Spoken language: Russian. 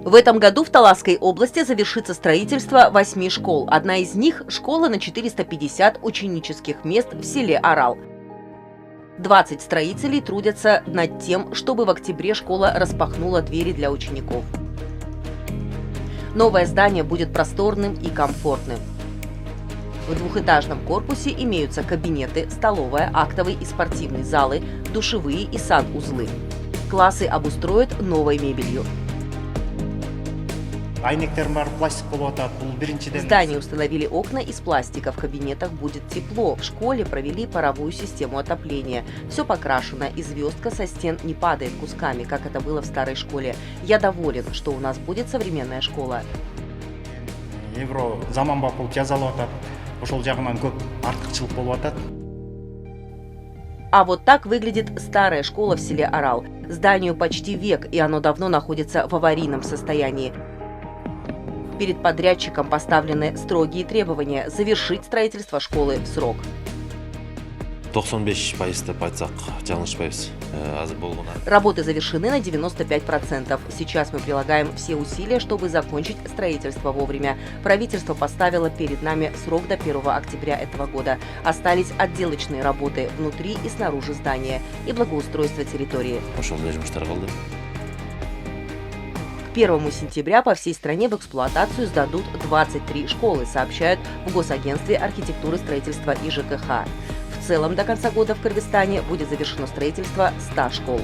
В этом году в Таласской области завершится строительство 8 школ. Одна из них – школа на 450 ученических мест в селе Арал. 20 строителей трудятся над тем, чтобы в октябре школа распахнула двери для учеников. Новое здание будет просторным и комфортным. В двухэтажном корпусе имеются кабинеты, столовая, актовый и спортивный залы, душевые и санузлы. Классы обустроят новой мебелью. В здании установили окна из пластика, в кабинетах будет тепло, в школе провели паровую систему отопления. Все покрашено, и звездка со стен не падает кусками, как это было в старой школе. Я доволен, что у нас будет современная школа. А вот так выглядит старая школа в селе Арал. Зданию почти век, и оно давно находится в аварийном состоянии. Перед подрядчиком поставлены строгие требования – завершить строительство школы в срок. 95% деп айтсақ жаңылышпайбыз. Работы завершены на 95%. Сейчас мы прилагаем все усилия, чтобы закончить строительство вовремя. Правительство поставило перед нами срок до 1 октября этого года. Остались отделочные работы внутри и снаружи здания и благоустройство территории. К 1 сентября по всей стране в эксплуатацию сдадут 23 школы, сообщают в Госагентстве архитектуры, строительства и ЖКХ. В целом до конца года в Кыргызстане будет завершено строительство 100 школ.